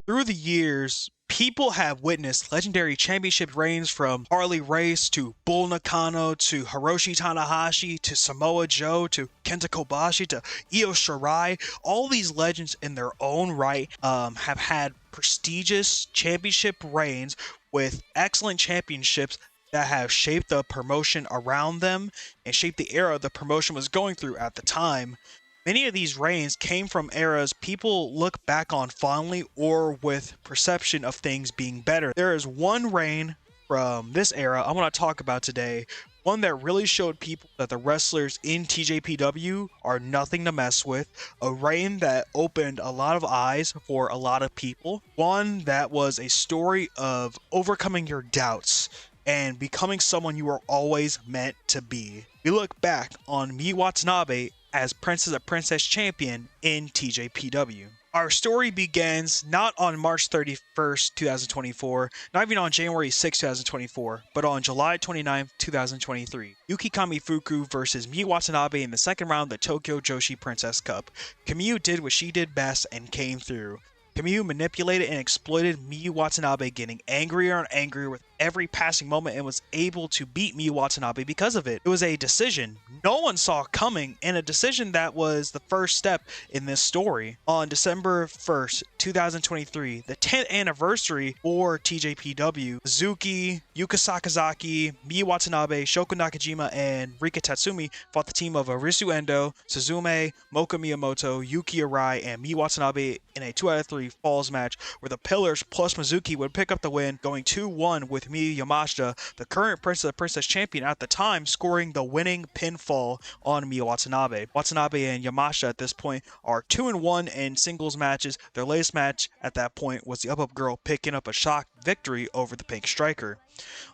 Through the years, people have witnessed legendary championship reigns from Harley Race to Bull Nakano to Hiroshi Tanahashi to Samoa Joe to Kenta Kobashi to Io Shirai. All these legends in their own right have had prestigious championship reigns with excellent championships that have shaped the promotion around them and shaped the era the promotion was going through at the time. Many of these reigns came from eras people look back on fondly or with perception of things being better. There is one reign from this era I want to talk about today, one that really showed people that the wrestlers in TJPW are nothing to mess with, a reign that opened a lot of eyes for a lot of people, one that was a story of overcoming your doubts and becoming someone you were always meant to be. We look back on Miyu Watanabe as Princess of Princess Champion in TJPW. Our story begins not on March 31st, 2024, not even on January 6, 2024, but on July 29th, 2023. Yuki Kamifuku versus Miyu Watanabe in the second round of the Tokyo Joshi Princess Cup. Kamiyu did what she did best and came through. Kamiyu manipulated and exploited Miyu Watanabe, getting angrier and angrier with every passing moment, and was able to beat Miyu Watanabe because of it. It was a decision no one saw coming, and a decision that was the first step in this story. On December 1st, 2023, the 10th anniversary for TJPW, Suzuki, Yuka Sakazaki, Miyu Watanabe, Shoko Nakajima, and Rika Tatsumi fought the team of Arisu Endo, Suzume, Moka Miyamoto, Yuki Arai, and Miyu Watanabe in a 2 out of 3 falls match where the Pillars plus Mizuki would pick up the win, going 2-1 with Miyu Yamashita, the current Princess champion at the time, scoring the winning pinfall on Miyu Watanabe. Watanabe and Yamashita at this point are 2-1 in singles matches. Their latest match at that point was the Up Girl picking up a shock victory over the Pink Striker.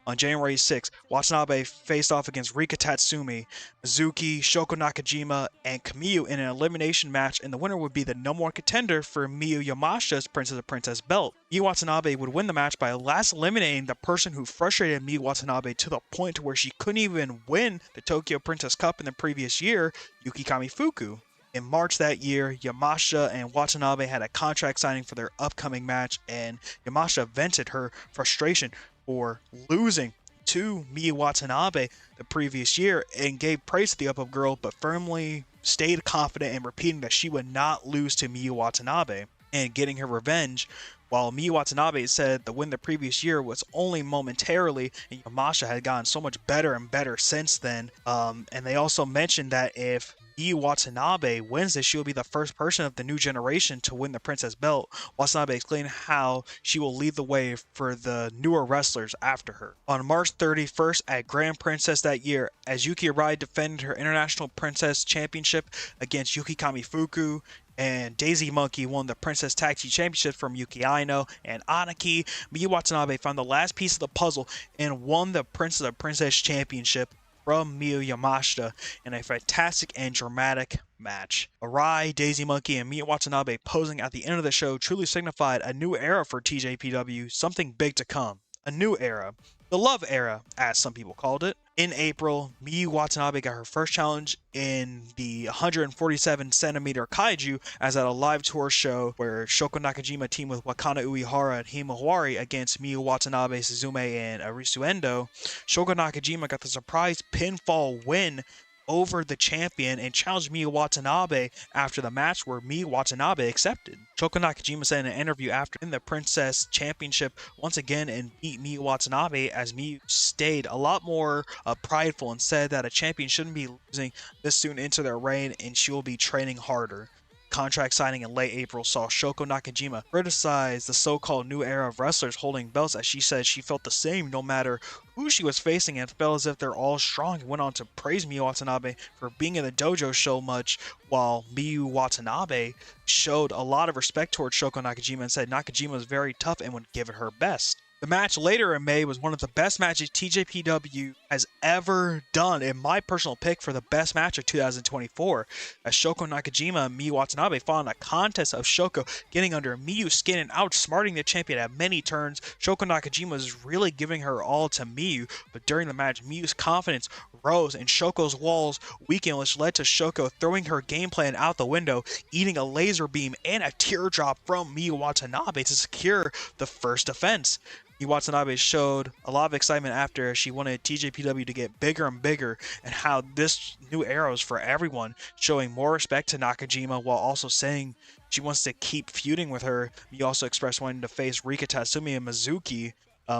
On January 6th, Watanabe faced off against Rika Tatsumi, Mizuki, Shoko Nakajima, and Kamiyu in an elimination match, and the winner would be the number 1 contender for Miyu Yamashita's Princess of Princess belt. Miyu Watanabe would win the match by last eliminating the person who frustrated Miyu Watanabe to the point to where she couldn't even win the Tokyo Princess Cup in the previous year, Yuki Kamifuku. In March that year, Yamashita and Watanabe had a contract signing for their upcoming match, and Yamashita vented her frustration for losing to Miyu Watanabe the previous year and gave praise to the Up Girl, but firmly stayed confident in repeating that she would not lose to Miyu Watanabe and getting her revenge. While Miyu Watanabe said the win the previous year was only momentarily, and Yamashita had gotten so much better and better since then. And they also mentioned that if Miyu Watanabe wins this, she will be the first person of the new generation to win the Princess belt. Watanabe explained how she will lead the way for the newer wrestlers after her. On March 31st at Grand Princess that year, as Yuki Arai defended her International Princess Championship against Yuki Kamifuku, and Daisy Monkey won the Princess Tag Team Championship from Yuki Aino and Anaki, Miyu Watanabe found the last piece of the puzzle and won the Princess of Princess Championship from Miyu Yamashita in a fantastic and dramatic match. Arai, Daisy Monkey, and Miyu Watanabe posing at the end of the show truly signified a new era for TJPW, something big to come. A new era. The love era, as some people called it. In April, Miyu Watanabe got her first challenge in the 147cm Kaiju as at a live tour show where Shoko Nakajima teamed with Wakana Uehara and Himawari against Miyu Watanabe, Suzume, and Arisu Endo. Shoko Nakajima got the surprise pinfall win over the champion and challenged Miyu Watanabe after the match, where Miyu Watanabe accepted. Shoko Nakajima said in an interview after in the Princess Championship once again and beat Miyu Watanabe, as Miyu stayed a lot more prideful and said that a champion shouldn't be losing this soon into their reign and she will be training harder. Contract signing in late April saw Shoko Nakajima criticize the so-called new era of wrestlers holding belts, as she said she felt the same no matter who she was facing and felt as if they're all strong, and went on to praise Miyu Watanabe for being in the dojo so much, while Miyu Watanabe showed a lot of respect towards Shoko Nakajima and said Nakajima was very tough and would give it her best. The match later in May was one of the best matches TJPW has ever done, in my personal pick for the best match of 2024, as Shoko Nakajima and Miyu Watanabe fought in a contest of Shoko getting under Miyu's skin and outsmarting the champion at many turns. Shoko Nakajima was really giving her all to Miyu, but during the match, Miyu's confidence rose, and Shoko's walls weakened, which led to Shoko throwing her game plan out the window, eating a laser beam and a teardrop from Miyu Watanabe to secure the first defense. Miyu Watanabe showed a lot of excitement after she wanted TJPW to get bigger and bigger, and how this new era is for everyone, showing more respect to Nakajima while also saying she wants to keep feuding with her. Miyu also expressed wanting to face Rika Tatsumi and Mizuki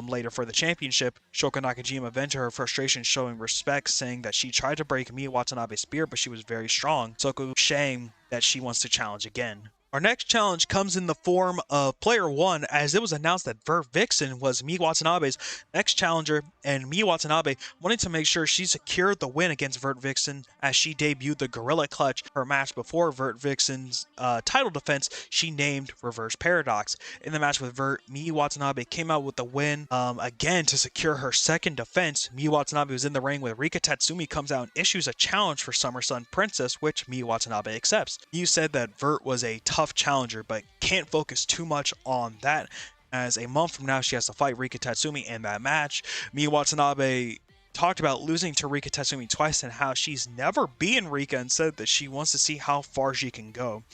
later for the championship. Shoko Nakajima vented her frustration, showing respect, saying that she tried to break Miyu Watanabe's spirit, but she was very strong. Shoko saying that she wants to challenge again. Our next challenge comes in the form of Player 1, as it was announced that Vert Vixen was Miyu Watanabe's next challenger, and Miyu Watanabe wanted to make sure she secured the win against Vert Vixen as she debuted the Gorilla Clutch. Her match before Vert Vixen's title defense, she named Reverse Paradox. In the match with Vert, Miyu Watanabe came out with the win again to secure her second defense. Miyu Watanabe was in the ring with Rika Tatsumi, comes out and issues a challenge for Summer Sun Princess, which Miyu Watanabe accepts. Miyu said that Vert was a tough challenger, but can't focus too much on that, as a month from now she has to fight Rika Tatsumi in that match. Miyu Watanabe talked about losing to Rika Tatsumi twice and how she's never beaten Rika, and said that she wants to see how far she can go.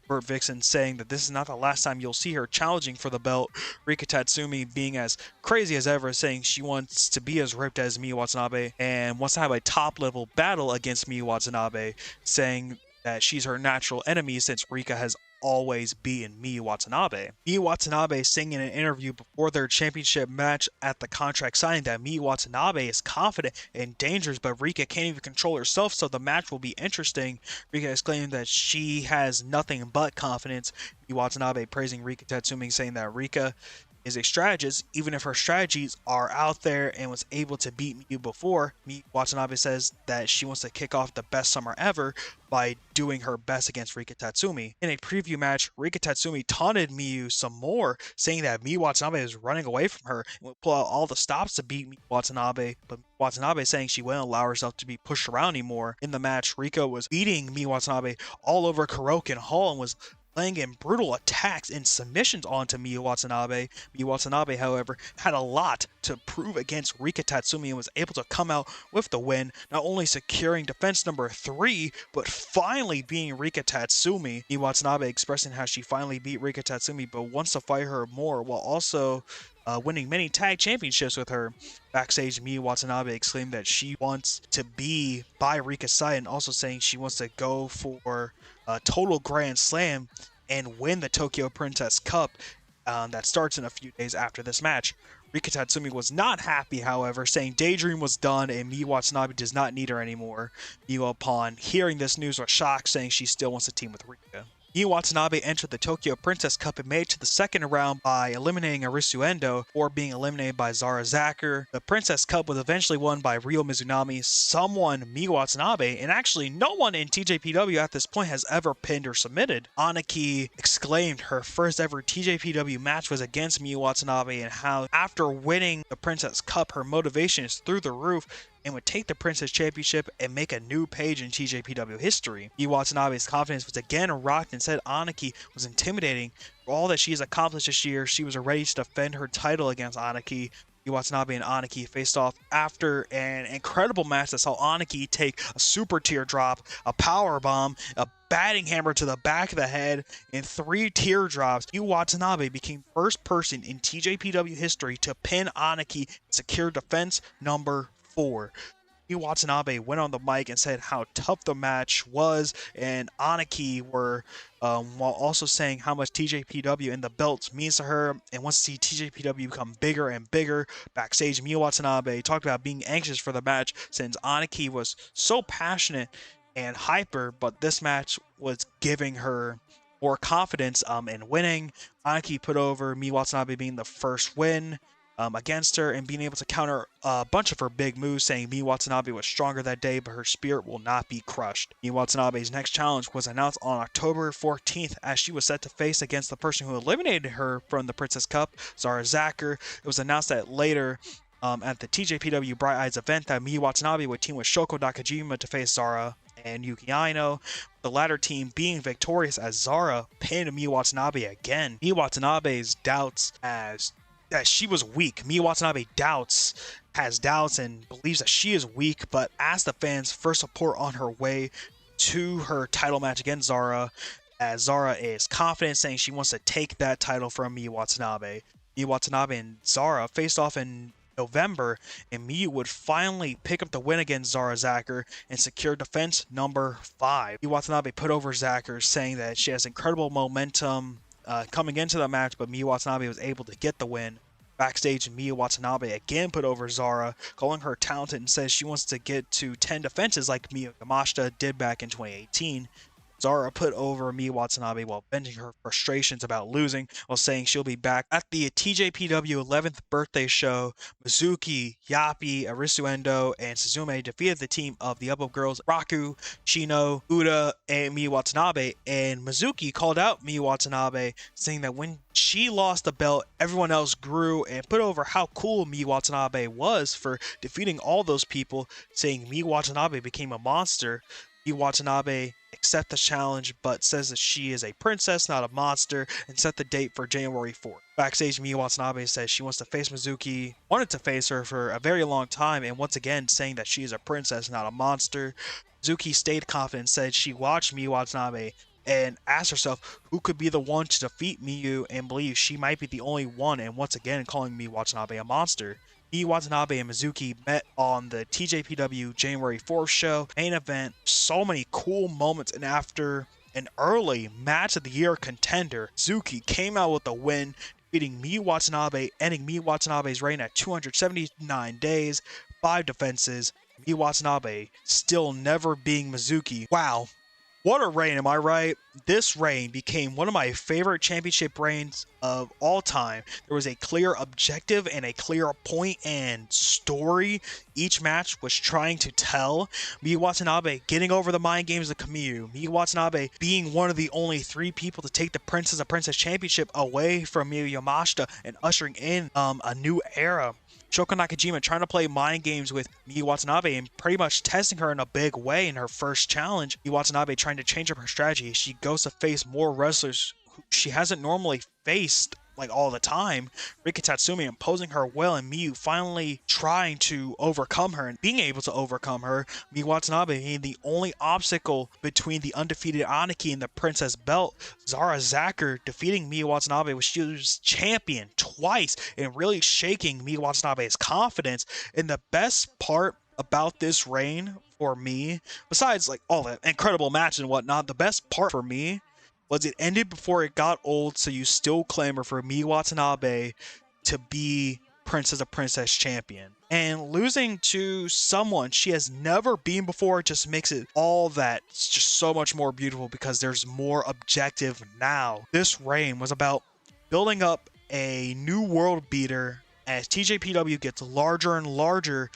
Vert Vixen saying that this is not the last time you'll see her challenging for the belt. Rika Tatsumi being as crazy as ever, saying she wants to be as ripped as Miyu Watanabe and wants to have a top level battle against Miyu Watanabe, saying that she's her natural enemy since Rika has always beaten Miyu Watanabe. Miyu Watanabe saying in an interview before their championship match at the contract signing that Miyu Watanabe is confident and dangerous, but Rika can't even control herself, so the match will be interesting. Rika is claiming that she has nothing but confidence. Miyu Watanabe praising Rika Tatsumi, saying that Rika is a strategist, even if her strategies are out there, and was able to beat Miyu before. Miyu Watanabe says that she wants to kick off the best summer ever by doing her best against Rika Tatsumi. In a preview match, Rika Tatsumi taunted Miyu some more, saying that Miyu Watanabe is running away from her and would pull out all the stops to beat Miyu Watanabe, but Watanabe saying she wouldn't allow herself to be pushed around anymore. In the match, Rika was beating Miyu Watanabe all over Kuroken Hall and was laying in brutal attacks and submissions onto Miyu Watanabe. Miyu Watanabe, however, had a lot to prove against Rika Tatsumi and was able to come out with the win, not only securing defense number 3, but finally beating Rika Tatsumi. Miyu Watanabe expressing how she finally beat Rika Tatsumi, but wants to fight her more, while also winning many tag championships with her. Backstage, Miyu Watanabe exclaimed that she wants to be by Rika's side, and also saying she wants to go for a total Grand Slam and win the Tokyo Princess Cup that starts in a few days after this match. Rika Tatsumi was not happy, however, saying Daydream was done and Miyu Watanabe does not need her anymore. Miyu, upon hearing this news, was shocked, saying she still wants to team with Rika. Miyu Watanabe entered the Tokyo Princess Cup and made it to the second round by eliminating Arisu Endo, or being eliminated by Zara Zakher. The Princess Cup was eventually won by Ryo Mizunami, someone Miyu Watanabe, and actually no one in TJPW at this point has ever pinned or submitted. Aniki exclaimed her first ever TJPW match was against Miyu Watanabe, and how after winning the Princess Cup her motivation is through the roof and would take the Princess Championship and make a new page in TJPW history. Miyu Watanabe's confidence was again rocked and said Aniki was intimidating. For all that she has accomplished this year, she was ready to defend her title against Aniki. Miyu Watanabe and Aniki faced off after an incredible match that saw Aniki take a super teardrop, a power bomb, a batting hammer to the back of the head, and 3 teardrops. Miyu Watanabe became first person in TJPW history to pin Aniki and secure defense number 4. Miyu Watanabe went on the mic and said how tough the match was, and Aniki were, while also saying how much TJPW and the belts means to her and wants to see TJPW become bigger and bigger. Backstage, Miyu Watanabe talked about being anxious for the match since Aniki was so passionate and hyper, but this match was giving her more confidence in winning. Aniki put over Miyu Watanabe being the first win against her and being able to counter a bunch of her big moves, saying Miyu Watanabe was stronger that day, but her spirit will not be crushed. Miyu Watanabe's next challenge was announced on October 14th, as she was set to face against the person who eliminated her from the Princess Cup, Zara Zakher. It was announced that later at the TJPW Bright Eyes event that Miyu Watanabe would team with Shoko Nakajima to face Zara and Yuki Aino, the latter team being victorious as Zara pinned Miyu Watanabe again. Miyu Watanabe's doubts as that she was weak. Miyu Watanabe has doubts and believes that she is weak, but asked the fans for support on her way to her title match against Zara, as Zara is confident, saying she wants to take that title from Miyu Watanabe. Miyu Watanabe and Zara faced off in November, and Miyu would finally pick up the win against Zara Zakher and secure defense number 5. Miyu Watanabe put over Zakher, saying that she has incredible momentum coming into the match, but Miyu Watanabe was able to get the win. Backstage, Miyu Watanabe again put over Zara, calling her talented, and says she wants to get to 10 defenses like Miyu Yamashita did back in 2018. Zara put over Miyu Watanabe while venting her frustrations about losing, while saying she'll be back at the TJPW 11th birthday show. Mizuki, Yappy, Arisu Endo, and Suzume defeated the team of the Up Girls, Raku, Shino, Uda, and Miyu Watanabe, and Mizuki called out Miyu Watanabe, saying that when she lost the belt, everyone else grew, and put over how cool Miyu Watanabe was for defeating all those people, saying Miyu Watanabe became a monster. Miyu Watanabe accepts the challenge, but says that she is a princess, not a monster, and set the date for January 4th. Backstage, Miyu Watanabe says she wants to face Mizuki, wanted to face her for a very long time, and once again saying that she is a princess, not a monster. Mizuki stayed confident and said she watched Miyu Watanabe and asked herself who could be the one to defeat Miyu, and believes she might be the only one, and once again calling Miyu Watanabe a monster. Miyu Watanabe and Mizuki met on the TJPW January 4th show main event. So many cool moments, and after an early match of the year contender, Mizuki came out with a win, defeating Miyu Watanabe, ending Miyu Watanabe's reign at 279 days, 5 defenses. Miyu Watanabe still never being Mizuki. Wow. What a reign, am I right? This reign became one of my favorite championship reigns of all time. There was a clear objective and a clear point and story each match was trying to tell. Miyu Watanabe getting over the mind games of Kamiyu. Miyu Watanabe being one of the only 3 people to take the Princess of Princess Championship away from Miyu Yamashita and ushering in a new era. Shoko Nakajima trying to play mind games with Miyu Watanabe and pretty much testing her in a big way in her first challenge. Miyu Watanabe trying to change up her strategy. She goes to face more wrestlers who she hasn't normally faced like all the time. Rika Tatsumi imposing her will, and Miyu finally trying to overcome her and being able to overcome her. Miyu Watanabe being the only obstacle between the undefeated Aniki and the Princess belt. Zara Zakher defeating Miyu Watanabe, which she was champion twice, and really shaking Miyu Watanabe's confidence. And the best part about this reign for me, besides like all the incredible matches and whatnot, the best part for me was it ended before it got old, so you still clamor for Miyu Watanabe to be Princess of Princess champion. And losing to someone she has never been before just makes it all that just so much more beautiful, because there's more objective now. This reign was about building up a new world beater as TJPW gets larger and larger,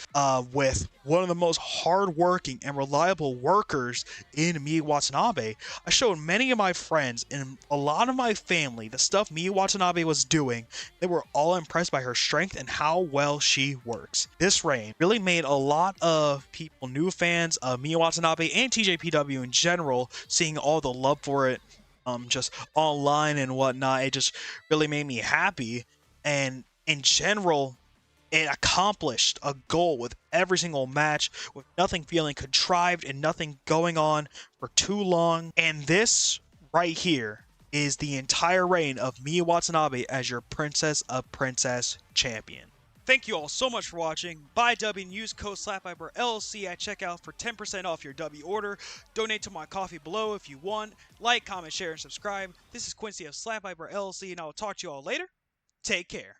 with one of the most hardworking and reliable workers in Miyu Watanabe. I showed many of my friends and a lot of my family the stuff Miyu Watanabe was doing. They were all impressed by her strength and how well she works. This reign really made a lot of people new fans of Miyu Watanabe and TJPW in general, seeing all the love for it just online and whatnot. It just really made me happy. And in general, it accomplished a goal with every single match, with nothing feeling contrived and nothing going on for too long. And this right here is the entire reign of Miyu Watanabe as your Princess of Princess champion. Thank you all so much for watching. Buy W and use code SlapViperLLC at checkout for 10% off your W order. Donate to my coffee below if you want. Like, comment, share, and subscribe. This is Quincy of SlapViperLLC, and I will talk to you all later. Take care.